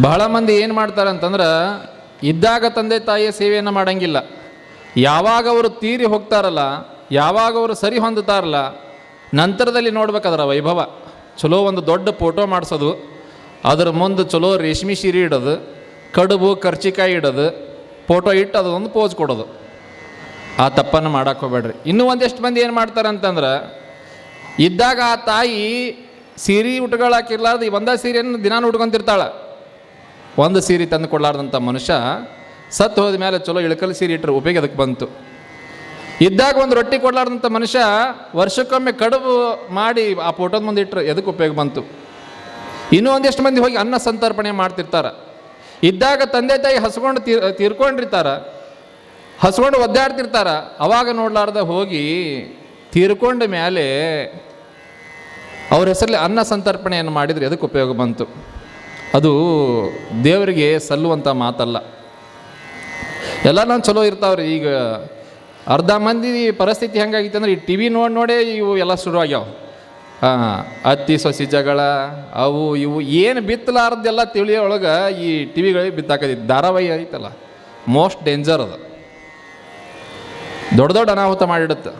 ಬಹಳ ಮಂದಿ ಏನು ಮಾಡ್ತಾರೆ ಅಂತಂದ್ರೆ, ಇದ್ದಾಗ ತಂದೆ ತಾಯಿಯ ಸೇವೆಯನ್ನು ಮಾಡೋಂಗಿಲ್ಲ. ಯಾವಾಗ ಅವರು ತೀರಿ ಹೋಗ್ತಾರಲ್ಲ, ಯಾವಾಗ ಅವರು ಸರಿ ಹೊಂದುತ್ತಾರಲ್ಲ, ನಂತರದಲ್ಲಿ ನೋಡ್ಬೇಕಾದ್ರೆ ವೈಭವ. ಚಲೋ ಒಂದು ದೊಡ್ಡ ಫೋಟೋ ಮಾಡಿಸೋದು, ಅದ್ರ ಮುಂದೆ ಚಲೋ ರೇಷ್ಮೆ ಸೀರೆ ಇಡೋದು, ಕಡುಬು ಕರ್ಚಿಕಾಯಿ ಇಡೋದು, ಫೋಟೋ ಇಟ್ಟು ಅದೊಂದು ಪೋಸ್ ಕೊಡೋದು. ಆ ತಪ್ಪನ್ನು ಮಾಡೋಕ್ಕೆ ಹೋಗ್ಬೇಡ್ರಿ. ಇನ್ನೂ ಒಂದೆಷ್ಟು ಮಂದಿ ಏನು ಮಾಡ್ತಾರೆ ಅಂತಂದ್ರೆ, ಇದ್ದಾಗ ಆ ತಾಯಿ ಸೀರೆ ಉಟ್ಕೊಳ್ಳಾಕಿರ್ಲಾರ್ದು ಒಂದೇ ಸೀರೆಯನ್ನು ದಿನಾನು ಉಟ್ಕೊಂತಿರ್ತಾಳೆ. ಒಂದು ಸೀರೆ ತಂದು ಕೊಡಲಾರ್ದಂಥ ಮನುಷ್ಯ ಸತ್ತು ಹೋದ ಮೇಲೆ ಚಲೋ ಇಳಕಲ್ ಸೀರೆ ಇಟ್ಟರೆ ಉಪಯೋಗ ಅದಕ್ಕೆ ಬಂತು. ಇದ್ದಾಗ ಒಂದು ರೊಟ್ಟಿ ಕೊಡಲಾರ್ದಂಥ ಮನುಷ್ಯ ವರ್ಷಕ್ಕೊಮ್ಮೆ ಕಡುಬು ಮಾಡಿ ಆ ಫೋಟೋದ ಮುಂದೆ ಇಟ್ಟರೆ ಎದಕ್ಕೆ ಉಪಯೋಗ ಬಂತು. ಇನ್ನೂ ಒಂದಿಷ್ಟು ಮಂದಿ ಹೋಗಿ ಅನ್ನ ಸಂತರ್ಪಣೆ ಮಾಡ್ತಿರ್ತಾರೆ. ಇದ್ದಾಗ ತಂದೆ ತಾಯಿ ಹಸ್ಕೊಂಡು ತೀರ್ಕೊಂಡಿರ್ತಾರೆ, ಹಸ್ಕೊಂಡು ಒದ್ದಾಡ್ತಿರ್ತಾರೆ. ಅವಾಗ ನೋಡ್ಲಾರ್ದ ಹೋಗಿ ತೀರ್ಕೊಂಡ ಮೇಲೆ ಅವ್ರ ಹೆಸರಲ್ಲಿ ಅನ್ನ ಸಂತರ್ಪಣೆಯನ್ನು ಮಾಡಿದರೆ ಎದಕ್ಕೆ ಉಪಯೋಗ ಬಂತು. ಅದು ದೇವರಿಗೆ ಸಲ್ಲುವಂಥ ಮಾತಲ್ಲ. ಎಲ್ಲ ನಾನು ಚಲೋ ಇರ್ತಾವ್ರಿ. ಈಗ ಅರ್ಧ ಮಂದಿ ಪರಿಸ್ಥಿತಿ ಹೆಂಗಾಗಿತ್ತು ಅಂದ್ರೆ, ಈ ಟಿ ವಿ ನೋಡೇ ಇವು ಎಲ್ಲ ಶುರುವಾಗ್ಯಾವ. ಅತ್ತಿ ಸೊಸಿ ಜಗಳ ಅವು ಇವು ಏನು ಬಿತ್ತಲಾರ್ದೆಲ್ಲ ತಿಳಿಯೊಳಗೆ ಈ ಟಿ ವಿಗಳಿಗೆ ಬಿತ್ತಾಕೈತಿ. ಧಾರಾವಾಹಿ ಐತಲ್ಲ, ಮೋಸ್ಟ್ ಡೇಂಜರ್ ಅದು. ದೊಡ್ಡ ದೊಡ್ಡ ಅನಾಹುತ ಮಾಡಿಡುತ್ತೆ.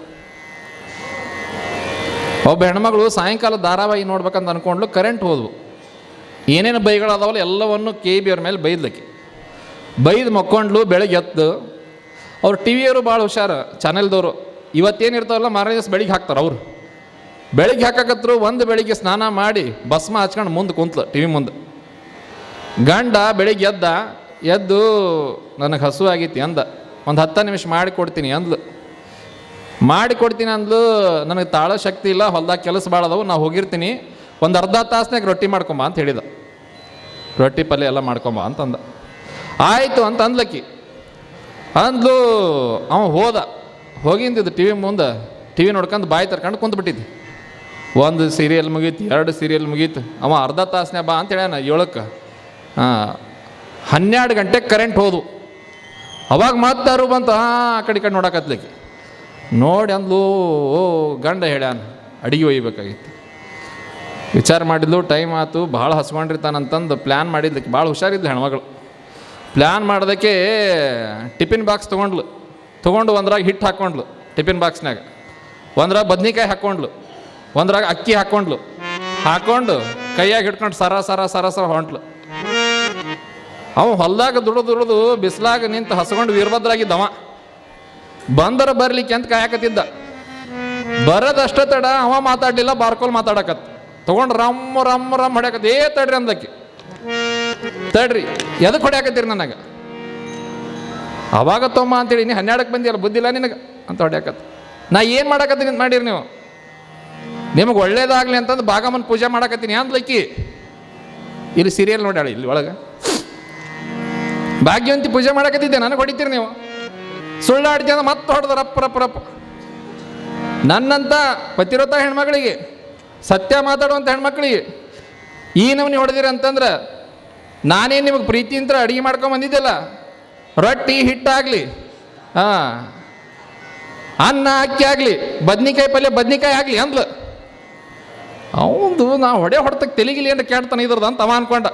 ಒಬ್ಬ ಹೆಣ್ಮಗಳು ಸಾಯಂಕಾಲ ಧಾರಾವಾಹಿ ನೋಡ್ಬೇಕಂತ ಅಂದ್ಕೊಂಡ್ಲು, ಕರೆಂಟ್ ಹೋದ್ವು. ಏನೇನು ಬೈಗಳದಾವಲ್ಲ ಎಲ್ಲವನ್ನು KBR ಅವ್ರ ಮೇಲೆ ಬೈದ್ಲಕ್ಕೆ. ಬೈದು ಮಕ್ಕೊಂಡ್ಲು. ಬೆಳಗ್ಗೆ ಎದ್ದು ಅವ್ರು ಟಿ ವಿಯವರು ಭಾಳ ಹುಷಾರು, ಚಾನೆಲ್ದವರು. ಇವತ್ತೇನಿರ್ತಾವಲ್ಲ ಮಾರನೇ ದಿವಸ ಬೆಳಿಗ್ಗೆ ಹಾಕ್ತಾರೆ ಅವರು. ಬೆಳಿಗ್ಗೆ ಹಾಕಕತ್ರು. ಒಂದು ಬೆಳಿಗ್ಗೆ ಸ್ನಾನ ಮಾಡಿ ಭಸ್ಮ ಹಚ್ಕೊಂಡು ಮುಂದೆ ಕುಂತ್ಲು ಟಿ ವಿ ಮುಂದೆ. ಗಂಡ ಬೆಳಿಗ್ಗೆ ಎದ್ದು ನನಗೆ ಹಸು ಆಗೈತಿ ಅಂದ. ಒಂದು 10 ನಿಮಿಷ ಮಾಡಿಕೊಡ್ತೀನಿ ಅಂದ್ಲು. ಮಾಡಿಕೊಡ್ತೀನಿ ಅಂದ್ಲು. ನನಗೆ ತಾಳೋ ಶಕ್ತಿ ಇಲ್ಲ, ಹೊಲ್ದಾಗ ಕೆಲಸ ಭಾಳ ಅದಾವು, ನಾವು ಹೋಗಿರ್ತೀನಿ, ಒಂದು ಅರ್ಧ ತಾಸ್ನಾಗ ರೊಟ್ಟಿ ಮಾಡ್ಕೊಂಬ ಅಂತ ಹೇಳಿದ. ರೊಟ್ಟಿ ಪಲ್ಯ ಎಲ್ಲ ಮಾಡ್ಕೊಂಬ ಅಂತಂದ. ಆಯಿತು ಅಂತ ಅಂದ್ಲಕ್ಕಿ. ಅಂದ್ಲು. ಅವ ಹೋಗಿಂದಿದ್ದು ಟಿ ವಿ ಮುಂದೆ. ಟಿ ವಿ ನೋಡ್ಕೊಂಡು ಬಾಯಿ ತರ್ಕೊಂಡು ಕುಂತ್ಬಿಟ್ಟಿದ್ದೆ. ಒಂದು ಸೀರಿಯಲ್ ಮುಗೀತು, 2 ಸೀರಿಯಲ್ ಮುಗೀತು. ಅವ ಅರ್ಧ ತಾಸನೇ ಬಾ ಅಂತ ಹೇಳ್ಯಾನ 7ಕ್ಕೆ. 12 ಗಂಟೆಗೆ ಕರೆಂಟ್ ಹೋದು. ಅವಾಗ ಮತ್ತಾರು ಬಂತು. ಆ ಕಡೆ ನೋಡಕತ್ಲಿಕ್ಕೆ ನೋಡಿ ಅಂದ್ಲು. ಓ ಗಂಡ ಹೇಳ್ಯಾನ ಅಡಿಗೆ ಒಯ್ಬೇಕಾಗಿತ್ತು. ವಿಚಾರ ಮಾಡಿದ್ಲು. ಟೈಮ್ ಆಯ್ತು, ಭಾಳ ಹಸ್ಕೊಂಡಿರ್ತಾನಂತಂದು ಪ್ಲ್ಯಾನ್ ಮಾಡಿದ್ಲಿಕ್ಕೆ. ಭಾಳ ಹುಷಾರಿದ್ಲು ಹೆಣ್ಮಗಳು. ಪ್ಲ್ಯಾನ್ ಮಾಡೋದಕ್ಕೆ ಟಿಫಿನ್ ಬಾಕ್ಸ್ ತೊಗೊಂಡು ಒಂದ್ರಾಗ ಹಿಟ್ಟು ಹಾಕ್ಕೊಂಡ್ಲು, ಟಿಫಿನ್ ಬಾಕ್ಸ್ನಾಗ ಒಂದ್ರಾಗ ಬದ್ನಿಕಾಯಿ ಹಾಕ್ಕೊಂಡ್ಲು, ಒಂದ್ರಾಗ ಅಕ್ಕಿ ಹಾಕ್ಕೊಂಡು ಕೈಯಾಗ ಹಿಡ್ಕೊಂಡು ಸರ ಹೊಂಟ್ಲು. ಅವ ಹೊಲ್ದಾಗ ದುಡಿದು ಬಿಸಿಲಾಗ ನಿಂತು ಹಸ್ಕೊಂಡು ವೀರಭದ್ರಾಗಿದ್ದವ. ಬಂದರ ಬರ್ಲಿಕ್ಕೆ ಅಂತ ಕಾಯಕತ್ತಿದ್ದ. ಬರೋದಷ್ಟ ತಡ ಅವ ಮಾತಾಡಲಿಲ್ಲ, ಬಾರ್ಕೋಲ್ ಮಾತಾಡಕತ್ತ. ತೊಗೊಂಡು ರಮ್ಮ ಹೊಡ್ಯಾಕತ್ತ. ತಡ್ರಿ ಅಂದಕ್ಕೆ. ತಡ್ರಿ ಎದಕ್ಕೆ ಹೊಡ್ಯಾಕತ್ತೀರಿ ನನಗೆ? ಅವಾಗ ತೊಮ್ಮ ಅಂತೇಳಿ, ನೀ 12ಕ್ಕೆ ಬಂದಿಯಲ್ಲ, ಬುದ್ಧಿಲ್ಲ ನಿನಗೆ ಅಂತ ಹೊಡ್ಯಾಕತ್ತ. ನಾ ಏನು ಮಾಡಕತ್ತೀನಿ ಅಂತ ಮಾಡಿರಿ ನೀವು? ನಿಮಗೆ ಒಳ್ಳೇದಾಗಲಿ ಅಂತಂದು ಭಾಗಮ್ಮನ ಪೂಜೆ ಮಾಡಕತ್ತೀನಿ ಅಂದ್ಲಕ್ಕಿ. ಇಲ್ಲಿ ಸೀರಿಯಲ್ ನೋಡ್ಯಾಳ. ಇಲ್ಲಿ ಒಳಗೆ ಭಾಗ್ಯವಂತಿ ಪೂಜೆ ಮಾಡಕತ್ತಿದ್ದೆ, ನನಗೆ ಹೊಡಿತೀರಿ ನೀವು? ಸುಳ್ಳಾಡ್ತಿ ಅಂದ್ರೆ ಮತ್ತೆ ಹೊಡೆದ ರಪ್ಪ. ನನ್ನಂತ ಪತಿವ್ರತ ಹೆಣ್ಮಕ್ಳಿಗೆ, ಸತ್ಯ ಮಾತಾಡುವಂಥ ಹೆಣ್ಮಕ್ಳಿಗೆ ಈ ನಮ್ನಿ ಹೊಡೆದಿರಿ ಅಂತಂದ್ರೆ, ನಾನೇನು ನಿಮಗೆ ಪ್ರೀತಿಯಿಂದ ಅಡುಗೆ ಮಾಡ್ಕೊಂಬಂದಿದ್ದೆಲ್ಲ, ರೊಟ್ಟಿ ಹಿಟ್ಟಾಗಲಿ, ಅನ್ನ ಅಕ್ಕಿ ಆಗಲಿ, ಬದ್ನಿಕಾಯಿ ಪಲ್ಯ ಬದ್ನಿಕಾಯಿ ಆಗಲಿ ಅಂದ್ಲು. ಅವಂದು ನಾ ಹೊಡೆತಕ್ಕೆ ತೆಲಿಗಿಲಿ ಅಂತ ಕೇಳ್ತಾನೆ ಇದ್ರದ್ದು ಅಂತ ಅವ ಅನ್ಕೊಂಡ.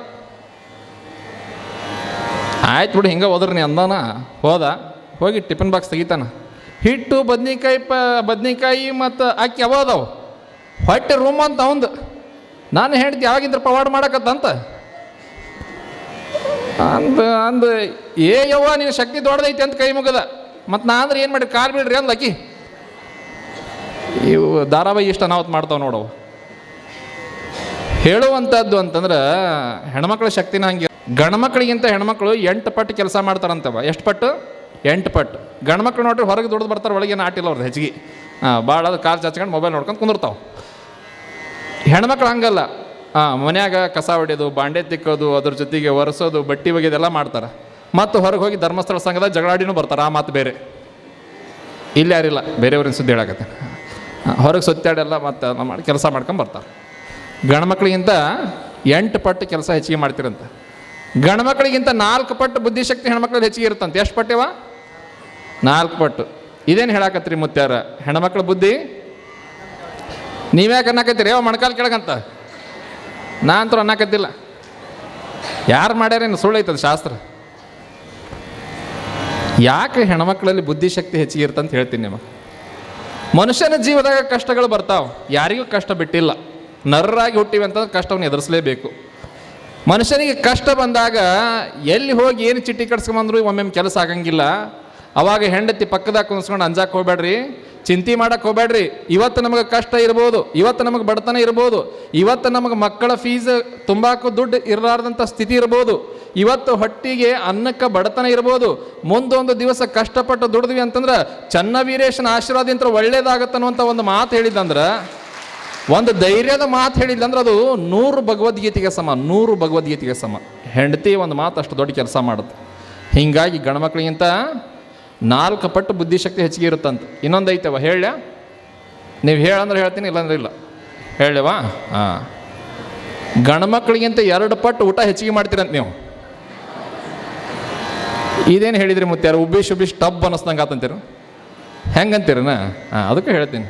ಆಯ್ತು ಬಿಡು, ಹಿಂಗೆ ಹೋದ್ರಿ ನೀ ಅಂದಾನ. ಹೋಗಿ ಟಿಫಿನ್ ಬಾಕ್ಸ್ ತೆಗಿತಾನ. ಹಿಟ್ಟು ಬದ್ನಿಕಾಯಿ ಮತ್ತು ಅಕ್ಕಿ ಅವ ಅದಾವು. ಹೊಟ್ಟೆ ರೂಮ್ ಅಂತ ಅವಂದು. ನಾನು ಹೇಳ್ತಿ ಯಾವಾಗಿದ್ರೆ ಪವಾಡ ಮಾಡಕತ್ತಂತ ಅಂದು ಯವ್ವ ನೀನು ಶಕ್ತಿ ದೊಡ್ಡದೈತಿ ಅಂತ ಕೈ ಮುಗದ. ಮತ್ತು ನಾ ಅಂದ್ರೆ ಏನು ಮಾಡಿ ಕಾಲು ಬಿಡ್ರಿ ಅಂದ ಅಕ್ಕಿ. ಇವು ಧಾರಾವಾಹಿ ಇಷ್ಟ ಅನಾಹುತ ಮಾಡ್ತಾವೆ ನೋಡವು. ಹೇಳುವಂಥದ್ದು ಅಂತಂದ್ರೆ ಹೆಣ್ಮಕ್ಳ ಶಕ್ತಿನ ಹಂಗೆ. ಗಂಡ್ಮಕ್ಳಿಗಿಂತ ಹೆಣ್ಮಕ್ಳು 8 ಪಟ್ಟು ಕೆಲಸ ಮಾಡ್ತಾರಂತವ. ಎಷ್ಟು ಪಟ್ಟು? 8 ಪಟ್ಟು. ಗಂಡ್ಮಕ್ಳು ನೋಡ್ರಿ ಹೊರಗೆ ದುಡ್ದು ಬರ್ತಾರೆ, ಒಳಗೇನು ಆಟಿಲ್ಲ ಅವ್ರದ್ದು ಹೆಚ್ಚಿಗೆ. ಭಾಳ ಅದು ಕಾಲು ಚಾಚ್ಕೊಂಡು ಮೊಬೈಲ್ ನೋಡ್ಕೊಂಡು ಕುಂದಿರ್ತಾವೆ. ಹೆಣ್ಮಕ್ಳು ಹಂಗಲ್ಲ. ಮನ್ಯಾಗ ಕಸ ಹೊಡೆಯೋದು, ಬಾಂಡೆ ತಿಕ್ಕೋದು, ಅದ್ರ ಜೊತೆಗೆ ಒರೆಸೋದು, ಬಟ್ಟೆ ಒಗೆಯೋದೆಲ್ಲ ಮಾಡ್ತಾರೆ. ಮತ್ತು ಹೊರಗೆ ಹೋಗಿ ಧರ್ಮಸ್ಥಳ ಸಂಘದ ಜಗಳಾಡಿನೂ ಬರ್ತಾರೆ. ಆ ಮಾತು ಬೇರೆ. ಇಲ್ಲಿ ಯಾರಿಲ್ಲ, ಬೇರೆಯವ್ರಿನ ಸುದ್ದಿ ಹೇಳಕತ್ತೆ. ಹೊರಗೆ ಸುತ್ತಾಡೆಲ್ಲ ಮತ್ತು ಮಾಡಿ ಕೆಲಸ ಮಾಡ್ಕೊಂಡು ಬರ್ತಾರೆ. ಗಂಡ್ಮಕ್ಳಿಗಿಂತ 8 ಪಟ್ಟು ಕೆಲಸ ಹೆಚ್ಚಿಗೆ ಮಾಡ್ತಿರಂತ. ಗಂಡ್ಮಕ್ಳಿಗಿಂತ 4 ಪಟ್ಟು ಬುದ್ಧಿಶಕ್ತಿ ಹೆಣ್ಮಕ್ಳಲ್ಲಿ ಹೆಚ್ಚಿಗೆ ಇರುತ್ತಂತೆ. ಎಷ್ಟು ಪಟ್ಟಿವ? 4 ಪಟ್ಟು. ಇದೇನು ಹೇಳಾಕತ್ರಿ ಮುತ್ಯಾರ? ಹೆಣ್ಮಕ್ಳ ಬುದ್ಧಿ ನೀವ್ಯಾಕೆ ಅನ್ನಕತ್ತೀರಿ? ಯಾವ ಮಣ್ಕಾಲು ಕೆಳಗಂತ? ನಾ ಅಂತೂ ಅನ್ನಕತ್ತಿಲ್ಲ. ಯಾರು ಮಾಡ್ಯಾರೇನು ಸುಳ್ಳೈತದ ಶಾಸ್ತ್ರ. ಯಾಕೆ ಹೆಣ್ಮಕ್ಳಲ್ಲಿ ಬುದ್ಧಿಶಕ್ತಿ ಹೆಚ್ಚಿಗೆ ಇರ್ತಂತ ಹೇಳ್ತೀನಿ ನಿಮಗೆ. ಮನುಷ್ಯನ ಜೀವದಾಗ ಕಷ್ಟಗಳು ಬರ್ತಾವೆ, ಯಾರಿಗೂ ಕಷ್ಟ ಬಿಟ್ಟಿಲ್ಲ. ನರ್ರಾಗಿ ಹುಟ್ಟಿವಿ ಅಂತಂದ್ರೆ ಕಷ್ಟವನ್ನು ಎದುರಿಸಲೇಬೇಕು. ಮನುಷ್ಯನಿಗೆ ಕಷ್ಟ ಬಂದಾಗ ಎಲ್ಲಿ ಹೋಗಿ ಏನು ಚಿಟ್ಟಿ ಕಟ್ಸ್ಕೊಂಬಂದ್ರು ಒಮ್ಮೆ ಕೆಲಸ ಆಗಂಗಿಲ್ಲ. ಅವಾಗ ಹೆಂಡತಿ ಪಕ್ಕದಾಗ ಕುಣಿಸ್ಕೊಂಡು ಅಂಜಾಕ್ ಹೋಗ್ಬೇಡ್ರಿ, ಚಿಂತೆ ಮಾಡಕ್ಕೆ ಹೋಗ್ಬೇಡ್ರಿ. ಇವತ್ತು ನಮಗೆ ಕಷ್ಟ ಇರ್ಬೋದು, ಇವತ್ತು ನಮಗೆ ಬಡತನ ಇರ್ಬೋದು, ಇವತ್ತು ನಮಗೆ ಮಕ್ಕಳ ಫೀಸ್ ತುಂಬಾಕು ದುಡ್ಡು ಇರಲಾರ್ದಂಥ ಸ್ಥಿತಿ ಇರ್ಬೋದು, ಇವತ್ತು ಹೊಟ್ಟಿಗೆ ಅನ್ನಕ್ಕೆ ಬಡತನ ಇರ್ಬೋದು. ಮುಂದೊಂದು ದಿವಸ ಕಷ್ಟಪಟ್ಟು ದುಡಿದ್ವಿ ಅಂತಂದ್ರೆ ಚನ್ನವೀರೇಶನ ಆಶೀರ್ವಾದದಿಂದ ಒಳ್ಳೇದಾಗತ್ತನ್ನುವಂಥ ಒಂದು ಮಾತು ಹೇಳಿದಂದ್ರೆ, ಒಂದು ಧೈರ್ಯದ ಮಾತು ಹೇಳಿದ್ದಂದ್ರೆ ಅದು 100 ಭಗವದ್ಗೀತೆಗೆ ಸಮ, 100 ಭಗವದ್ಗೀತೆಗೆ ಸಮ. ಹೆಂಡತಿ ಒಂದು ಮಾತು ಅಷ್ಟು ದೊಡ್ಡ ಕೆಲಸ ಮಾಡುತ್ತೆ. ಹೀಗಾಗಿ ಗಂಡ್ಮಕ್ಳಿಗಿಂತ 4 ಪಟ್ಟು ಬುದ್ಧಿಶಕ್ತಿ ಹೆಚ್ಚಿಗೆ ಇರುತ್ತಂತ. ಇನ್ನೊಂದು ಐತವ ಹೇಳ, ನೀವು ಹೇಳಂದ್ರೆ ಹೇಳ್ತೀನಿ, ಇಲ್ಲಾಂದ್ರೆ ಇಲ್ಲ. ಹೇಳವಾ? ಹಾಂ, ಗಂಡ್ಮಕ್ಳಿಗಿಂತ 2 ಪಟ್ಟು ಊಟ ಹೆಚ್ಚಿಗೆ ಮಾಡ್ತೀರಂತ ನೀವು. ಇದೇನು ಹೇಳಿದ್ರಿ ಮತ್ತೆ ಯಾರು ಉಬ್ಬಿಶ್ ಉಬ್ಬಿಶ್ ಟಬ್ ಅನ್ನಿಸ್ದಂಗೆ ಆತಂತೀರ, ಹೆಂಗಂತೀರನ? ಹಾಂ, ಅದಕ್ಕೆ ಹೇಳ್ತೀನಿ.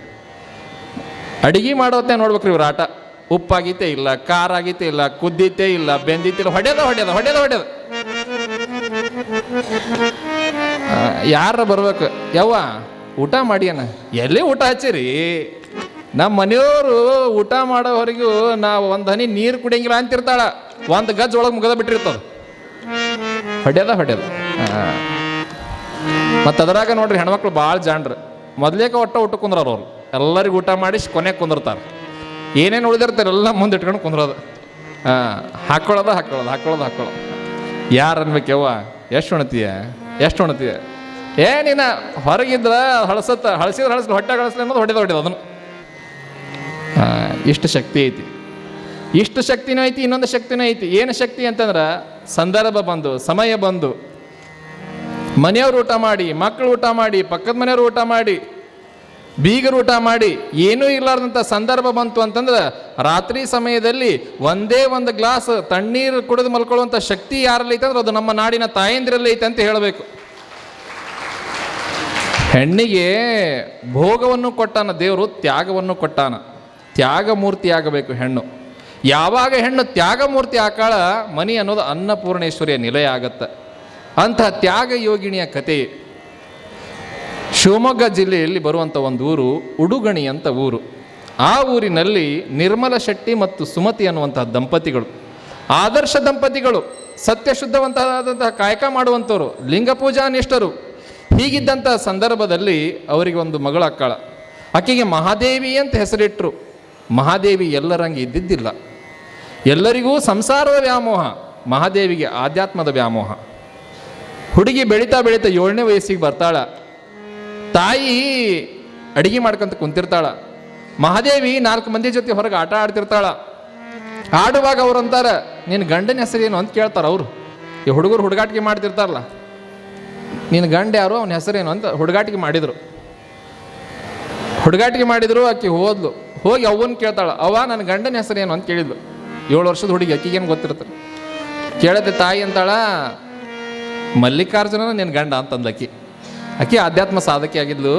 ಅಡಿಗೆ ಮಾಡೋತ್ತೆ ನೋಡ್ಬೇಕ್ರಿ ಇವ್ರ ಆಟ. ಉಪ್ಪಾಗೈತೆ ಇಲ್ಲ, ಖಾರ ಆಗೈತೆ ಇಲ್ಲ, ಕುದ್ದೀತೆ ಇಲ್ಲ, ಬೆಂದಿತ್ತಿಲ್ಲ, ಹೊಡೆದ ಯಾರ ಬರ್ಬೇಕು, ಯವ್ವ ಊಟ ಮಾಡಿ ಅನ್ನ. ಎಲ್ಲಿ ಊಟ ಹಚ್ಚಿರಿ? ನಮ್ಮ ಮನೆಯವರು ಊಟ ಮಾಡೋವರೆಗೂ ನಾವು ಒಂದು ಹನಿ ನೀರು ಕುಡಿಯಂಗಿಲ್ಲ ಅಂತಿರ್ತಾಳ. ಒಂದು ಗಜ್ ಒಳಗೆ ಮುಗದ ಬಿಟ್ಟಿರ್ತದ. ಹೊಡ್ಯದ ಮತ್ತು ಅದರಾಗ ನೋಡ್ರಿ ಹೆಣ್ಮಕ್ಳು ಭಾಳ ಜಾಣ್ರು. ಮೊದಲೇಕ ಊಟ ಕುಂದ್ರವ್ರು ಅವ್ರು. ಎಲ್ಲರಿಗೂ ಊಟ ಮಾಡಿ ಕೊನೆಗೆ ಕುಂದಿರ್ತಾರೆ. ಏನೇನು ಉಳಿದಿರ್ತಾರೆ ಎಲ್ಲ ಮುಂದೆ ಇಟ್ಕೊಂಡು ಕುಂದ್ರೋದು. ಹಾಕೊಳ್ಳೋದು. ಯಾರು ಅನ್ಬೇಕು, ಯವ್ವ ಎಷ್ಟು ಉಣ್ತೀಯ ಏ ನೀನು ಹೊರಗಿದ್ರ ಹಳಸಿದ್ರೆ ಹೊಟ್ಟೆ ಗಳಿಸ್ಲಿ ಅನ್ನೋದು ಹೊಡೆದ ಅದನ್ನು. ಇಷ್ಟು ಶಕ್ತಿ ಐತಿ, ಇಷ್ಟು ಶಕ್ತಿನೂ ಐತಿ. ಇನ್ನೊಂದು ಶಕ್ತಿನೂ ಐತಿ. ಏನು ಶಕ್ತಿ ಅಂತಂದ್ರೆ, ಸಂದರ್ಭ ಬಂದು, ಸಮಯ ಬಂದು, ಮನೆಯವ್ರು ಊಟ ಮಾಡಿ, ಮಕ್ಕಳು ಊಟ ಮಾಡಿ, ಪಕ್ಕದ ಮನೆಯವರು ಊಟ ಮಾಡಿ, ಬೀಗರು ಊಟ ಮಾಡಿ, ಏನೂ ಇರಲಾರ್ದಂಥ ಸಂದರ್ಭ ಬಂತು ಅಂತಂದ್ರೆ, ರಾತ್ರಿ ಸಮಯದಲ್ಲಿ ಒಂದೇ ಒಂದು ಗ್ಲಾಸ್ ತಣ್ಣೀರು ಕುಡಿದು ಮಲ್ಕೊಳ್ಳುವಂಥ ಶಕ್ತಿ ಯಾರಲ್ಲಿ ಐತೆ ಅಂದ್ರೆ ಅದು ನಮ್ಮ ನಾಡಿನ ತಾಯಂದಿರಲ್ಲಿ ಐತೆ ಅಂತ ಹೇಳಬೇಕು. ಹೆಣ್ಣಿಗೆ ಭೋಗವನ್ನು ಕೊಟ್ಟಾನ ದೇವರು, ತ್ಯಾಗವನ್ನು ಕೊಟ್ಟಾನ. ತ್ಯಾಗ ಮೂರ್ತಿ ಆಗಬೇಕು ಹೆಣ್ಣು. ಯಾವಾಗ ಹೆಣ್ಣು ತ್ಯಾಗ ಮೂರ್ತಿ ಆಕಾಳ, ಮನಿ ಅನ್ನೋದು ಅನ್ನಪೂರ್ಣೇಶ್ವರಿಯ ನಿಲಯ ಆಗತ್ತೆ. ಅಂತಹ ತ್ಯಾಗ ಯೋಗಿಣಿಯ ಕತೆ ಶಿವಮೊಗ್ಗ ಜಿಲ್ಲೆಯಲ್ಲಿ ಬರುವಂಥ ಒಂದು ಊರು ಉಡುಗಣಿ ಅಂತ ಊರು. ಆ ಊರಿನಲ್ಲಿ ನಿರ್ಮಲ ಶೆಟ್ಟಿ ಮತ್ತು ಸುಮತಿ ಅನ್ನುವಂತಹ ದಂಪತಿಗಳು, ಆದರ್ಶ ದಂಪತಿಗಳು, ಸತ್ಯಶುದ್ಧವಂತರಾದಂತಹ ಕಾಯಕ ಮಾಡುವಂಥವ್ರು, ಲಿಂಗ ಪೂಜಾ ನಿಷ್ಠರು. ಹೀಗಿದ್ದಂಥ ಸಂದರ್ಭದಲ್ಲಿ ಅವರಿಗೆ ಒಂದು ಮಗಳಾಕ್ಕಾಳ. ಆಕೆಗೆ ಮಹಾದೇವಿ ಅಂತ ಹೆಸರಿಟ್ಟರು. ಮಹಾದೇವಿ ಎಲ್ಲರಂಗೆ ಇದ್ದಿದ್ದಿಲ್ಲ. ಎಲ್ಲರಿಗೂ ಸಂಸಾರದ ವ್ಯಾಮೋಹ, ಮಹಾದೇವಿಗೆ ಆಧ್ಯಾತ್ಮದ ವ್ಯಾಮೋಹ. ಹುಡುಗಿ ಬೆಳೀತಾ 7ನೇ ವಯಸ್ಸಿಗೆ ಬರ್ತಾಳ. ತಾಯಿ ಅಡಿಗೆ ಮಾಡ್ಕೊಂತ ಕುಂತಿರ್ತಾಳ. ಮಹಾದೇವಿ 4 ಮಂದಿ ಜೊತೆ ಹೊರಗೆ ಆಟ ಆಡ್ತಿರ್ತಾಳ. ಆಡುವಾಗ ಅವ್ರು ಅಂತಾರ, ನಿನ್ನ ಗಂಡನ ಹೆಸರೇನು ಅಂತ ಕೇಳ್ತಾರ ಅವರು. ಈ ಹುಡುಗರು ಹುಡುಗಾಟಿಕೆ ಮಾಡ್ತಿರ್ತಾರಲ್ಲ, ನಿನ್ನ ಗಂಡ ಯಾರು, ಅವನ ಹೆಸರೇನು ಅಂತ ಹುಡುಗಾಟಿಕೆ ಮಾಡಿದ್ರು. ಆಕೆ ಹೋದ್ಲು. ಹೋಗಿ ಅವ್ವನ್ ಕೇಳ್ತಾಳ, ಅವ್ವ ನನ್ನ ಗಂಡನ ಹೆಸರೇನು ಅಂತ ಕೇಳಿದ್ಲು. 7 ವರ್ಷದ ಹುಡುಗಿ, ಅಕ್ಕಿಗೇನು ಗೊತ್ತಿರ್ತಾರೆ. ಕೇಳತ್ತೆ ತಾಯಿ ಅಂತಾಳ, ಮಲ್ಲಿಕಾರ್ಜುನ ನಿನ್ನ ಗಂಡ ಅಂತಂದ್ಲಕ್ಕಿ. ಆಕೆ ಆಧ್ಯಾತ್ಮ ಸಾಧಕಿ ಆಗಿದ್ಲು.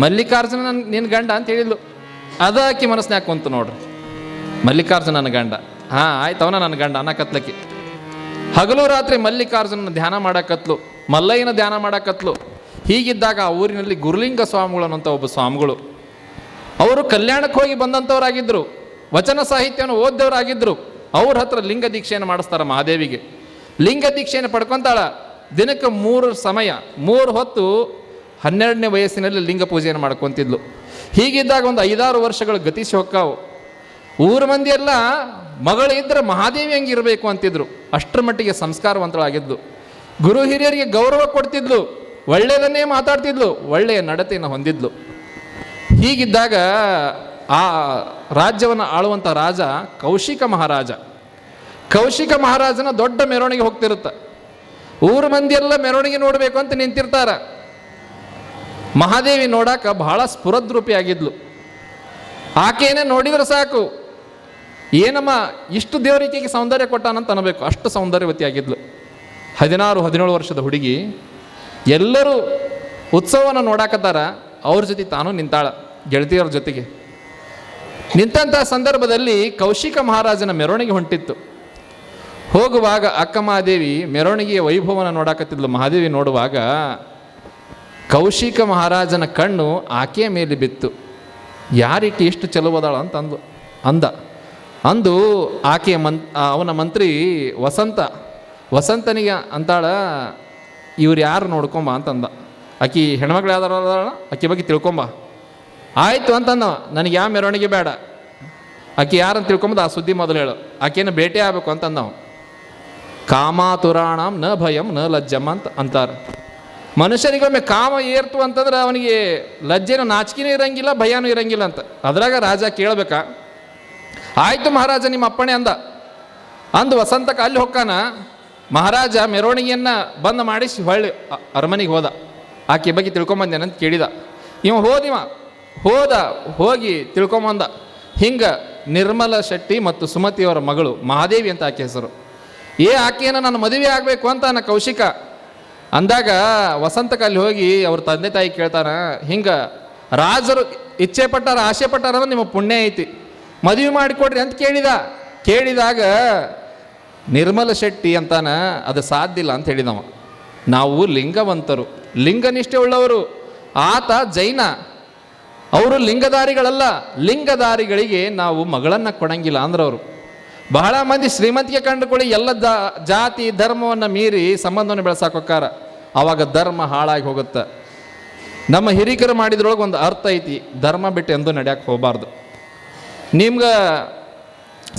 ಮಲ್ಲಿಕಾರ್ಜುನ ನಿನ್ನ ಗಂಡ ಅಂತ ಹೇಳಿದ್ಲು. ಅದ ಆಕಿ ಮನಸ್ಸಿನಾಗ ಕುಂತು ನೋಡ್ರಿ, ಮಲ್ಲಿಕಾರ್ಜುನ ನನ್ನ ಗಂಡ. ಹಾಂ ಆಯ್ತವನ ನನ್ನ ಗಂಡ ಅನ್ನಕತ್ಲಕ್ಕಿ. ಹಗಲು ರಾತ್ರಿ ಮಲ್ಲಿಕಾರ್ಜುನನ ಧ್ಯಾನ ಮಾಡಕತ್ಲು, ಮಲ್ಲಯ್ಯನ ಧ್ಯಾನ ಮಾಡಕತ್ಲು. ಹೀಗಿದ್ದಾಗ ಆ ಊರಿನಲ್ಲಿ ಗುರುಲಿಂಗ ಸ್ವಾಮಿಗಳು ಅನ್ನೋಂಥ ಒಬ್ಬ ಸ್ವಾಮಿಗಳು, ಅವರು ಕಲ್ಯಾಣಕ್ಕೆ ಹೋಗಿ ಬಂದಂಥವರಾಗಿದ್ದರು, ವಚನ ಸಾಹಿತ್ಯವನ್ನು ಓದ್ದವರಾಗಿದ್ದರು. ಅವ್ರ ಹತ್ರ ಲಿಂಗ ದೀಕ್ಷೆಯನ್ನು ಮಾಡಿಸ್ತಾರೆ ಮಹಾದೇವಿಗೆ. ಲಿಂಗ ದೀಕ್ಷೆಯನ್ನು ಪಡ್ಕೊತಾಳ. ದಿನಕ್ಕೆ 3 ಸಮಯ, 3 ಹೊತ್ತು 12ನೇ ವಯಸ್ಸಿನಲ್ಲಿ ಲಿಂಗ ಪೂಜೆಯನ್ನು ಮಾಡ್ಕೊತಿದ್ಲು. ಹೀಗಿದ್ದಾಗ ಒಂದು 5-6 ವರ್ಷಗಳು ಗತಿಸಿ ಹೊಕ್ಕಾವು. ಊರ ಮಂದಿ ಎಲ್ಲ ಮಗಳು ಇದ್ರೆ ಮಹಾದೇವಿ ಹಂಗಿರಬೇಕು ಅಂತಿದ್ರು. ಅಷ್ಟರ ಮಟ್ಟಿಗೆ ಸಂಸ್ಕಾರವಂತಳಾಗಿದ್ಲು. ಗುರು ಹಿರಿಯರಿಗೆ ಗೌರವ ಕೊಡ್ತಿದ್ಲು, ಒಳ್ಳೆಯದನ್ನೇ ಮಾತಾಡ್ತಿದ್ಲು, ಒಳ್ಳೆಯ ನಡತೆಯನ್ನು ಹೊಂದಿದ್ಲು. ಹೀಗಿದ್ದಾಗ ಆ ರಾಜ್ಯವನ್ನು ಆಳುವಂಥ ರಾಜ ಕೌಶಿಕ ಮಹಾರಾಜ. ಕೌಶಿಕ ಮಹಾರಾಜನ ದೊಡ್ಡ ಮೆರವಣಿಗೆ ಹೋಗ್ತಿರುತ್ತೆ. ಊರ ಮಂದಿ ಎಲ್ಲ ಮೆರವಣಿಗೆ ನೋಡಬೇಕು ಅಂತ ನಿಂತಿರ್ತಾರ. ಮಹಾದೇವಿ ನೋಡಾಕ ಬಹಳ ಸ್ಫುರದ್ರೂಪಿಯಾಗಿದ್ಲು. ಆಕೆಯೇ ನೋಡಿದ್ರೆ ಸಾಕು, ಏನಮ್ಮ ಇಷ್ಟು ದೇವರಿಕೆಗೆ ಸೌಂದರ್ಯ ಕೊಟ್ಟಾನಂತ ಅನ್ನಬೇಕು, ಅಷ್ಟು ಸೌಂದರ್ಯವತಿಯಾಗಿದ್ಲು. 16-17 ವರ್ಷದ ಹುಡುಗಿ. ಎಲ್ಲರೂ ಉತ್ಸವವನ್ನು ನೋಡಾಕತ್ತಾರ, ಅವ್ರ ಜೊತೆ ತಾನು ನಿಂತಾಳ, ಗೆಳತಿಯರ ಜೊತೆಗೆ. ನಿಂತಹ ಸಂದರ್ಭದಲ್ಲಿ ಕೌಶಿಕ ಮಹಾರಾಜನ ಮೆರವಣಿಗೆ ಹೊಂಟಿತ್ತು. ಹೋಗುವಾಗ ಅಕ್ಕ ಮಹಾದೇವಿ ಮೆರವಣಿಗೆಯ ವೈಭವನ ನೋಡಾಕತ್ತಿದ್ಲು. ಮಹಾದೇವಿ ನೋಡುವಾಗ ಕೌಶಿಕ ಮಹಾರಾಜನ ಕಣ್ಣು ಆಕೆಯ ಮೇಲೆ ಬಿತ್ತು. ಯಾರೀಕೆ ಎಷ್ಟು ಚಲುವದಾಳ ಅಂತ ಅಂದು ಆಕೆಯ ಅವನ ಮಂತ್ರಿ ವಸಂತನಿಗೆ ಅಂತಾಳ, ಇವ್ರು ಯಾರು ನೋಡ್ಕೊಂಬ ಅಂತಂದ. ಆಕಿ ಹೆಣ್ಮಕ್ಳು ಯಾವ್ದಾರ ಆಕೆ ಬಗ್ಗೆ ತಿಳ್ಕೊಂಬ. ಆಯಿತು ಅಂತಂದ. ನನಗೆ ಯಾವ ಮೆರವಣಿಗೆ ಬೇಡ, ಆಕೆ ಯಾರಂತ ತಿಳ್ಕೊಂಬುದು ಆ ಸುದ್ದಿ ಮೊದಲು ಹೇಳು, ಆಕೆಯನ್ನು ಭೇಟಿ ಆಗಬೇಕು ಅಂತಂದವ. ಕಾಮಾತುರಾಣಂ ನ ಭಯಂ ನ ಲಜ್ಜಮ್ಮ ಅಂತಾರೆ. ಮನುಷ್ಯನಿಗೊಮ್ಮೆ ಕಾಮ ಏರ್ತು ಅಂತಂದ್ರೆ ಅವನಿಗೆ ಲಜ್ಜೆನೂ ನಾಚಿಕೆನೂ ಇರಂಗಿಲ್ಲ, ಭಯನೂ ಇರಂಗಿಲ್ಲ ಅಂತ. ಅದ್ರಾಗ ರಾಜ ಕೇಳಬೇಕಾ? ಆಯಿತು ಮಹಾರಾಜ ನಿಮ್ಮ ಅಪ್ಪಣೆ ಅಂದು ವಸಂತಕ್ಕೆ ಅಲ್ಲಿ ಹೊಕ್ಕಾನ. ಮಹಾರಾಜ ಮೆರವಣಿಗೆಯನ್ನು ಬಂದ್ ಮಾಡಿಸಿ ಹೊಳ್ಳಿ ಅರಮನೆಗೆ ಹೋದ. ಆಕೆ ಬಗ್ಗೆ ತಿಳ್ಕೊಂಬಂದೇನಂತ ಕೇಳಿದ. ಹೋಗಿ ತಿಳ್ಕೊಂಬಂದ. ಹಿಂಗೆ ನಿರ್ಮಲ ಶೆಟ್ಟಿ ಮತ್ತು ಸುಮತಿಯವರ ಮಗಳು ಮಹಾದೇವಿ ಅಂತ ಆಕೆ ಹೆಸರು. ಆಕೆಯನ್ನು ನಾನು ಮದುವೆ ಆಗಬೇಕು ಅಂತ ಕೌಶಿಕ ಅಂದಾಗ ವಸಂತಕ್ಕೆ ಅಲ್ಲಿ ಹೋಗಿ ಅವ್ರ ತಂದೆ ತಾಯಿ ಕೇಳ್ತಾನ, ಹಿಂಗೆ ರಾಜರು ಇಚ್ಛೆ ಪಟ್ಟಾರ ಆಸೆ ಪಟ್ಟಾರ ಅಂದ್ರೆ ನಿಮ್ಮ ಪುಣ್ಯ ಐತಿ, ಮದುವೆ ಮಾಡಿಕೊಡ್ರಿ ಅಂತ ಕೇಳಿದಾಗ ನಿರ್ಮಲ ಶೆಟ್ಟಿ ಅಂತಾನ ಅದು ಸಾಧ್ಯ ಇಲ್ಲ ಅಂತ ಹೇಳಿದವ. ನಾವು ಲಿಂಗವಂತರು, ಲಿಂಗನಿಷ್ಠೆ ಉಳ್ಳವರು. ಆತ ಜೈನ, ಅವರು ಲಿಂಗಧಾರಿಗಳಲ್ಲ. ಲಿಂಗಧಾರಿಗಳಿಗೆ ನಾವು ಮಗಳನ್ನು ಕೊಡಂಗಿಲ್ಲ ಅಂದ್ರೆ ಅವರು ಬಹಳ ಮಂದಿ ಶ್ರೀಮಂತಿಗೆ ಕಂಡುಕೊಳ್ಳಿ ಎಲ್ಲ ಜಾತಿ ಧರ್ಮವನ್ನು ಮೀರಿ ಸಂಬಂಧವನ್ನು ಬೆಳೆಸಾಕೋಕ್ಕಾರ. ಆವಾಗ ಧರ್ಮ ಹಾಳಾಗಿ ಹೋಗುತ್ತೆ. ನಮ್ಮ ಹಿರಿಕರು ಮಾಡಿದ್ರೊಳಗೆ ಒಂದು ಅರ್ಥ ಐತಿ, ಧರ್ಮ ಬಿಟ್ಟು ಎಂದೂ ನಡೆಯಕ್ಕೆ ಹೋಗಬಾರ್ದು. ನಿಮ್ಗೆ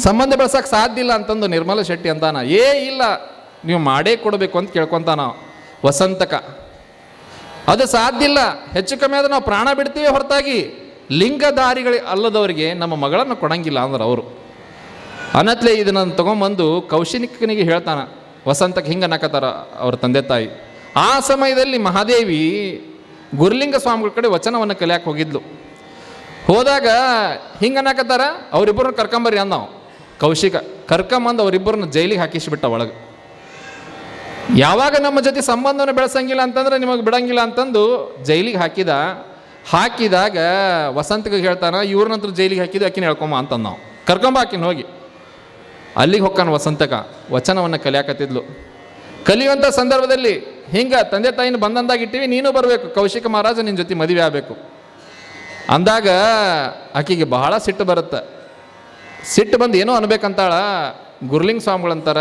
ಸಂಬಂಧ ಬೆಳೆಸೋಕೆ ಸಾಧ್ಯ ಇಲ್ಲ ಅಂತಂದು ನಿರ್ಮಲ ಶೆಟ್ಟಿ ಅಂತಾನ. ಇಲ್ಲ ನೀವು ಮಾಡೇ ಕೊಡಬೇಕು ಅಂತ ಕೇಳ್ಕೊತಾನ ವಸಂತಕ. ಅದು ಸಾಧ್ಯ ಇಲ್ಲ, ಹೆಚ್ಚು ಕಮ್ಮಿ ಆದ್ರೆ ನಾವು ಪ್ರಾಣ ಬಿಡ್ತೀವಿ ಹೊರತಾಗಿ ಲಿಂಗಧಾರಿಗಳಿಗೆ ಅಲ್ಲದವರಿಗೆ ನಮ್ಮ ಮಗಳನ್ನು ಕೊಡಂಗಿಲ್ಲ ಅಂದ್ರೆ ಅವರು ಅನ್ನತ್ಲೆ ಇದನ್ನು ತೊಗೊಂಬಂದು ಕೌಶಿಕನಿಗೆ ಹೇಳ್ತಾನ. ವಸಂತಕ್ಕೆ ಹಿಂಗೆ ಅನ್ನಕತ್ತಾರ ಅವ್ರ ತಂದೆ ತಾಯಿ. ಆ ಸಮಯದಲ್ಲಿ ಮಹಾದೇವಿ ಗುರುಲಿಂಗ ಸ್ವಾಮಿಗಳ ಕಡೆ ವಚನವನ್ನು ಕಲಿಯಕ್ಕೆ ಹೋಗಿದ್ಲು. ಹೋದಾಗ ಹಿಂಗೆ ಅನ್ನಕತ್ತಾರ, ಅವರಿಬ್ಬರನ್ನ ಕರ್ಕೊಂಬರ್ರಿ ಅಂದವು. ಕೌಶಿಕ ಕರ್ಕೊಂಬಂದು ಅವರಿಬ್ಬರನ್ನ ಜೈಲಿಗೆ ಹಾಕಿಸಿಬಿಟ್ಟ ಒಳಗೆ. ಯಾವಾಗ ನಮ್ಮ ಜೊತೆ ಸಂಬಂಧವನ್ನು ಬೆಳೆಸಂಗಿಲ್ಲ ಅಂತಂದ್ರೆ ನಿಮಗೆ ಬಿಡಂಗಿಲ್ಲ ಅಂತಂದು ಜೈಲಿಗೆ ಹಾಕಿದಾಗ ವಸಂತಗೆ ಹೇಳ್ತಾನ, ಇವ್ರನ್ನಂತೂ ಜೈಲಿಗೆ ಹಾಕಿದ್ದು ಆಕಿನ ಹೇಳ್ಕೊಂಬ ಅಂತಂದು ನಾವು ಕರ್ಕೊಂಬ ಆಕಿನ ಹೋಗಿ. ಅಲ್ಲಿಗೆ ಹೊಕ್ಕಾನ ವಸಂತಕ ವಚನವನ್ನು ಕಲಿಯಾಕತ್ತಿದ್ಲು. ಕಲಿಯುವಂಥ ಸಂದರ್ಭದಲ್ಲಿ ಹಿಂಗೆ ತಂದೆ ತಾಯಿನ ಬಂದಂದಾಗ ಇಟ್ಟಿವಿ, ನೀನು ಬರಬೇಕು, ಕೌಶಿಕ ಮಹಾರಾಜ ನಿನ್ನ ಜೊತೆ ಮದುವೆ ಆಗಬೇಕು ಅಂದಾಗ ಆಕೆಗೆ ಬಹಳ ಸಿಟ್ಟು ಬರುತ್ತೆ. ಸಿಟ್ಟು ಬಂದು ಏನೋ ಅನ್ಬೇಕಂತಾಳ. ಗುರುಲಿಂಗ ಸ್ವಾಮಿಗಳಂತಾರ,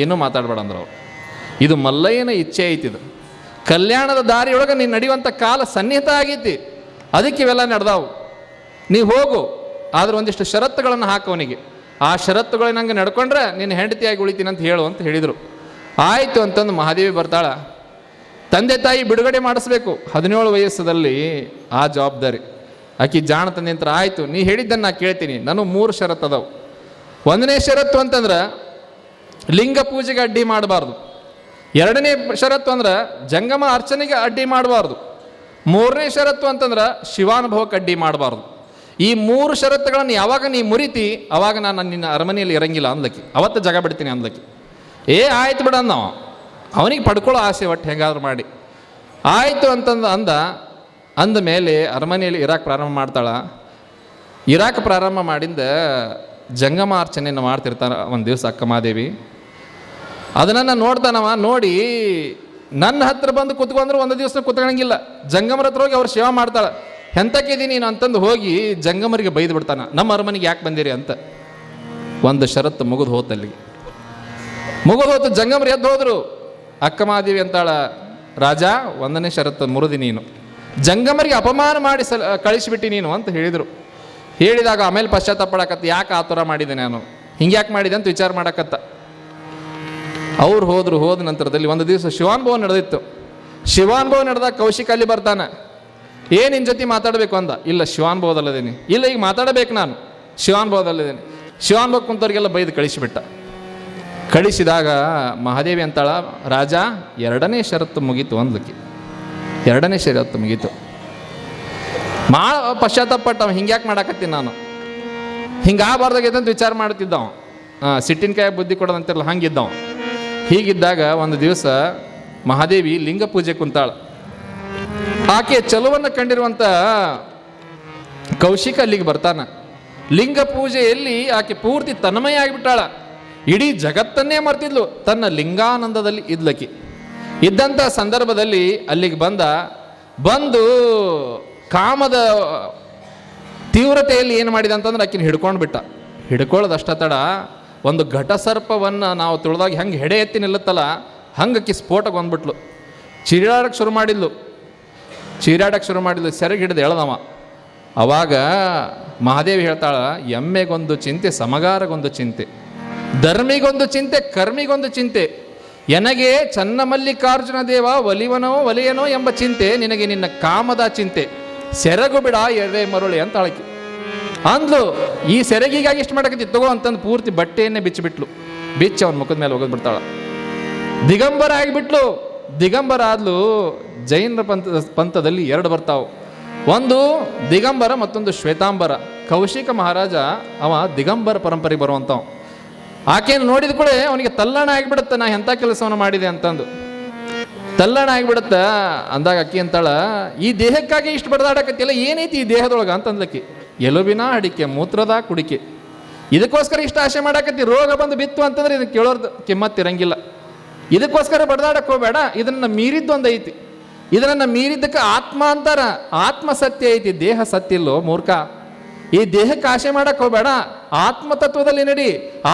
ಏನೂ ಮಾತಾಡಬೇಡ ಅಂದ್ರೆ ಅವ್ರು. ಇದು ಮಲ್ಲಯ್ಯನ ಇಚ್ಛೆ ಐತಿದು. ಕಲ್ಯಾಣದ ದಾರಿಯೊಳಗೆ ನೀನು ನಡೆಯುವಂಥ ಕಾಲ ಸನ್ನಿಹಿತ ಆಗೈತಿ, ಅದಕ್ಕೆ ಇವೆಲ್ಲ ನಡೆದಾವು. ನೀವು ಹೋಗು, ಆದ್ರೆ ಒಂದಿಷ್ಟು ಷರತ್ತುಗಳನ್ನು ಹಾಕವನಿಗೆ. ಆ ಷರತ್ತುಗಳು ನಂಗೆ ನಡ್ಕೊಂಡ್ರೆ ನೀನು ಹೆಂಡತಿಯಾಗಿ ಉಳಿತೀನಿ ಅಂತ ಹೇಳು ಅಂತ ಹೇಳಿದರು. ಆಯಿತು ಅಂತಂದು ಮಹಾದೇವಿ ಬರ್ತಾಳ. ತಂದೆ ತಾಯಿ ಬಿಡುಗಡೆ ಮಾಡಿಸ್ಬೇಕು 17 ವಯಸ್ಸದಲ್ಲಿ, ಆ ಜವಾಬ್ದಾರಿ ಆಕಿ ಜಾಣ ತಂದೆ ಅಂತ. ಆಯಿತು ನೀ ಹೇಳಿದ್ದನ್ನು ನಾ ಕೇಳ್ತೀನಿ, ನಾನು 3 ಷರತ್ತು ಅದಾವು. 1ನೇ ಷರತ್ತು ಅಂತಂದ್ರೆ ಲಿಂಗ ಪೂಜೆಗೆ ಅಡ್ಡಿ ಮಾಡಬಾರ್ದು. 2ನೇ ಷರತ್ತು ಅಂದ್ರೆ ಜಂಗಮ ಅರ್ಚನೆಗೆ ಅಡ್ಡಿ ಮಾಡಬಾರ್ದು. 3ನೇ ಷರತ್ತು ಅಂತಂದ್ರೆ ಶಿವಾನುಭವಕ್ಕೆ ಅಡ್ಡಿ ಮಾಡಬಾರ್ದು. ಈ 3 ಷರತ್ತುಗಳನ್ನು ಯಾವಾಗ ನೀ ಮುರಿತಿ ಅವಾಗ ನಾನು ನಿನ್ನ ಅರಮನೆಯಲ್ಲಿ ಇರಂಗಿಲ್ಲ ಅಂದ್ಲಕ್ಕಿ. ಅವತ್ತು ಜಾಗ ಬಿಡ್ತೀನಿ ಅಂದ್ಲಕ್ಕಿ. ಆಯ್ತು ಬಿಡ ನಾವು ಅವನಿಗೆ ಪಡ್ಕೊಳ್ಳೋ ಆಸೆ ಒಟ್ಟು ಹೇಗಾದ್ರೂ ಮಾಡಿ. ಆಯಿತು ಅಂದ ಮೇಲೆ ಅರಮನೆಯಲ್ಲಿ ಇರಾಕ್ ಪ್ರಾರಂಭ ಮಾಡ್ತಾಳ. ಇರಾಕ್ ಪ್ರಾರಂಭ ಮಾಡಿಂದ ಜಂಗಮ ಅರ್ಚನೆಯನ್ನು ಮಾಡ್ತಿರ್ತಾನೆ ಒಂದು ದಿವಸ ಅಕ್ಕ ಮಹಾದೇವಿ. ಅದನ್ನು ನೋಡ್ತಾನವ. ನೋಡಿ ನನ್ನ ಹತ್ರ ಬಂದು ಕುತ್ಕೊಂಡ್ರೆ ಒಂದು ದಿವಸ ಕುತ್ಕೊಳ್ಳಂಗಿಲ್ಲ. ಜಂಗಮರ ಹತ್ರ ಹೋಗಿ ಅವ್ರು ಸೇವಾ ಮಾಡ್ತಾಳೆ. ಎಂತಕ್ಕಿದ್ದೀನಿ ನೀನು ಅಂತಂದು ಹೋಗಿ ಜಂಗಮರಿಗೆ ಬೈದು ಬಿಡ್ತಾನೆ, ನಮ್ಮ ಅರಮನೆಗೆ ಯಾಕೆ ಬಂದಿರಿ ಅಂತ. ಒಂದು ಷರತ್ತು ಮುಗಿದು ಹೋತಲ್ಲಿಗೆ. ಮುಗಿದು ಹೋತು. ಜಂಗಮರು ಎದ್ದು ಹೋದರು. ಅಕ್ಕ ಮಹಾದೇವಿ ಅಂತಾಳ, ರಾಜ 1ನೇ ಷರತ್ತು ಮುರಿದಿ ನೀನು, ಜಂಗಮರಿಗೆ ಅಪಮಾನ ಮಾಡಿ ಕಳಿಸಿಬಿಟ್ಟಿ ನೀನು ಅಂತ ಹೇಳಿದರು. ಹೇಳಿದಾಗ ಆಮೇಲೆ ಪಶ್ಚಾತ್ತಾಪ ಪಡಕತ್ತ, ಯಾಕೆ ಆ ಥರ ಮಾಡಿದೆ ನಾನು, ಹಿಂಗ್ಯಾಕೆ ಮಾಡಿದೆ ಅಂತ ವಿಚಾರ ಮಾಡಕತ್ತ. ಅವ್ರು ಹೋದ ನಂತರದಲ್ಲಿ ಒಂದು ದಿವಸ ಶಿವಾನುಭವ ನಡೆದಿತ್ತು. ಶಿವಾನುಭವ ನಡೆದಾಗ ಕೌಶಿಕ ಅಲ್ಲಿ ಬರ್ತಾನೆ. ನಿನ್ನ ಜೊತೆ ಮಾತಾಡಬೇಕು ಅಂದ. ಇಲ್ಲ ಶಿವಾನುಭವದಲ್ಲಿದ್ದೀನಿ. ಇಲ್ಲ ಈಗ ಮಾತಾಡಬೇಕು ನಾನು, ಶಿವಾನುಭವದಲ್ಲಿದ್ದೀನಿ. ಶಿವಾನುಭವ ಕುಂತವ್ರಿಗೆಲ್ಲ ಬೈದು ಕಳಿಸಿದಾಗ ಮಹಾದೇವಿ ಅಂತಾಳ, ರಾಜ 2ನೇ ಷರತ್ತು ಮುಗೀತು ಅಂದ್ಲಕ್ಕಿ. 2ನೇ ಷರತ್ತು ಮುಗೀತು. ಪಶ್ಚಾತ್ತಾಪಟ್ಟವ, ಹಿಂಗ್ಯಾಕೆ ಮಾಡಾಕತ್ತೀನಿ ನಾನು, ಹಿಂಗಾಗಬಾರ್ದಾಗೈತೆ ಅಂತ ವಿಚಾರ ಮಾಡ್ತಿದ್ದವ. ಸಿಟ್ಟಿನ ಕೈ ಬುದ್ಧಿ ಕೊಡೋದಂತಿರಲ್ಲ ಹಂಗಿದ್ದವ. ಹೀಗಿದ್ದಾಗ ಒಂದು ದಿವಸ ಮಹಾದೇವಿ ಲಿಂಗ ಪೂಜೆ ಕುಂತಾಳ. ಆಕೆ ಚಲುವನ್ನು ಕಂಡಿರುವಂಥ ಕೌಶಿಕ ಅಲ್ಲಿಗೆ ಬರ್ತಾನ. ಲಿಂಗ ಪೂಜೆಯಲ್ಲಿ ಆಕೆ ಪೂರ್ತಿ ತನ್ಮಯ ಆಗಿಬಿಟ್ಟಾಳ. ಇಡೀ ಜಗತ್ತನ್ನೇ ಮರ್ತಿದ್ಲು, ತನ್ನ ಲಿಂಗಾನಂದದಲ್ಲಿ ಇದ್ಲಕ್ಕಿ. ಇದ್ದಂಥ ಸಂದರ್ಭದಲ್ಲಿ ಅಲ್ಲಿಗೆ ಬಂದು ಕಾಮದ ತೀವ್ರತೆಯಲ್ಲಿ ಏನು ಮಾಡಿದ ಅಂತಂದ್ರೆ ಆಕಿನ ಹಿಡ್ಕೊಂಡು ಬಿಟ್ಟ. ಹಿಡ್ಕೊಳ್ಳೋದಷ್ಟ ತಡ ಒಂದು ಘಟಸರ್ಪವನ್ನು ನಾವು ತುಳಿದಾಗ ಹೆಂಗೆ ಹೆಡೆ ಎತ್ತಿ ನಿಲ್ಲುತ್ತಲ್ಲ ಹಂಗೆ ಆಕಿ ಸ್ಫೋಟಕ್ಕೆ ಬಂದ್ಬಿಟ್ಲು. ಚೀರಾಡಕ್ಕೆ ಶುರು ಮಾಡಿದ್ಲು, ಸೆರಗಿ ಹಿಡಿದು ಎಳೆದವ. ಅವಾಗ ಮಹಾದೇವಿ ಹೇಳ್ತಾಳ, ಎಮ್ಮೆಗೊಂದು ಚಿಂತೆ ಸಮಗಾರಗೊಂದು ಚಿಂತೆ, ಧರ್ಮಿಗೊಂದು ಚಿಂತೆ ಕರ್ಮಿಗೊಂದು ಚಿಂತೆ, ಎನಗೆ ಚನ್ನಮಲ್ಲಿಕಾರ್ಜುನ ದೇವ ಒಲಿಯನೋ ಎಂಬ ಚಿಂತೆ, ನಿನಗೆ ನಿನ್ನ ಕಾಮದ ಚಿಂತೆ, ಸೆರಗು ಬಿಡ ಎಡೆ ಮರುಳಿ ಅಂತ ಆಳಕಿ ಅಂದ್ಲು. ಈ ಸೆರಗಿಗಾಗಿ ಇಷ್ಟು ಮಾಡಕತ್ತಿ ತಗೋ ಅಂತಂದು ಪೂರ್ತಿ ಬಟ್ಟೆಯನ್ನೇ ಬಿಚ್ಚಿ ಅವನ ಮುಖದ ಮೇಲೆ ಹೋಗೋದು ಬಿಡ್ತಾಳ. ದಿಗಂಬರ ಆಗಿಬಿಟ್ಲು. ದಿಗಂಬರ ಆದ್ಲು. ಜೈನ ಪಂಥದಲ್ಲಿ 2 ಬರ್ತಾವು, ಒಂದು ದಿಗಂಬರ ಮತ್ತೊಂದು ಶ್ವೇತಾಂಬರ. ಕೌಶಿಕ ಮಹಾರಾಜ ಅವ ದಿಗಂಬರ ಪರಂಪರೆಗೆ ಬರುವಂಥವ್. ಆಕೆಯನ್ನು ನೋಡಿದ ಕೂಡ ಅವನಿಗೆ ತಲ್ಲಣ ಆಗಿಬಿಡುತ್ತೆ, ನಾ ಎಂಥ ಕೆಲಸವನ್ನು ಮಾಡಿದೆ ಅಂತಂದು ತಲ್ಲಣ ಆಗಿಬಿಡುತ್ತ. ಅಂದಾಗ ಅಕ್ಕಿ ಅಂತಾಳ, ಈ ದೇಹಕ್ಕಾಗಿ ಇಷ್ಟು ಬಡ್ದಾಡಕತ್ತಿಲ್ಲ, ಏನೈತಿ ಈ ದೇಹದೊಳಗೆ ಅಂತಂದ್ಲಕ್ಕಿ. ಎಲುಬಿನ ಅಡಿಕೆ ಮೂತ್ರದ ಕುಡಿಕೆ, ಇದಕ್ಕೋಸ್ಕರ ಇಷ್ಟು ಆಸೆ ಮಾಡಾಕತ್ತಿ. ರೋಗ ಬಂದು ಬಿತ್ತು ಅಂತಂದ್ರೆ ಇದನ್ನು ಕೇಳೋರ್ದು ಕಿಮ್ಮತ್ತಿರಂಗಿಲ್ಲ. ಇದಕ್ಕೋಸ್ಕರ ಬಡ್ದಾಡಕ್ಕೆ ಹೋಗಬೇಡ, ಇದನ್ನ ಮೀರಿದ್ದೊಂದು ಐತಿ. ಇದನ್ನ ಮೀರಿದ್ದಕ್ಕೆ ಆತ್ಮ ಅಂತಾರ. ಆತ್ಮ ಸತ್ಯ ಐತಿ, ದೇಹ ಸತ್ಯ ಇಲ್ಲೋ ಮೂರ್ಖ. ಈ ದೇಹಕ್ಕೆ ಆಸೆ ಮಾಡಕ್ಕೆ ಹೋಗಬೇಡ, ಆತ್ಮತತ್ವದಲ್ಲಿ ನಡಿ,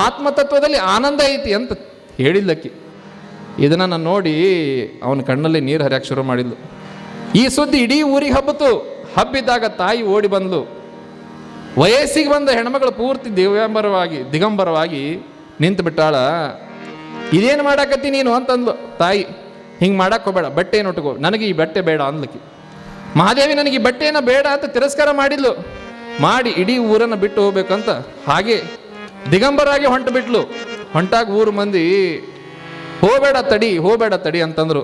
ಆತ್ಮತತ್ವದಲ್ಲಿ ಆನಂದ ಐತಿ ಅಂತ ಹೇಳಿದ್ಲಕ್ಕಿ. ಇದನ್ನ ನಾನು ನೋಡಿ ಅವನ ಕಣ್ಣಲ್ಲಿ ನೀರು ಹರಿಯಕ್ಕೆ ಶುರು ಮಾಡಿದ್ಲು. ಈ ಸುದ್ದಿ ಇಡೀ ಊರಿಗೆ ಹಬ್ಬಿತು. ಹಬ್ಬಿದ್ದಾಗ ತಾಯಿ ಓಡಿ ಬಂದ್ಲು. ವಯಸ್ಸಿಗೆ ಬಂದ ಹೆಣ್ಮಗಳು ಪೂರ್ತಿ ದಿಗಂಬರವಾಗಿ ನಿಂತು ಬಿಟ್ಟಾಳ. ಇದೇನು ಮಾಡಾಕತ್ತಿ ನೀನು ಅಂತಂದ್ಲು ತಾಯಿ. ಹಿಂಗೆ ಮಾಡಕ್ಕೆ ಹೋಗಬೇಡ, ಬಟ್ಟೆಯನ್ನು ಉಟ್ಕೋ, ನನಗೆ ಈ ಬಟ್ಟೆ ಬೇಡ ಅಂದ್ಲಕ್ಕಿ. ಮಹಾದೇವಿ ನನಗೆ ಈ ಬಟ್ಟೆಯನ್ನು ಬೇಡ ಅಂತ ತಿರಸ್ಕಾರ ಮಾಡಿದ್ಲು. ಮಾಡಿ ಇಡೀ ಊರನ್ನು ಬಿಟ್ಟು ಹೋಗ್ಬೇಕಂತ ಹಾಗೆ ದಿಗಂಬರಾಗಿ ಹೊಂಟಾಗ ಊರು ಮಂದಿ ಹೋಗಬೇಡ ತಡಿ ಅಂತಂದ್ರು.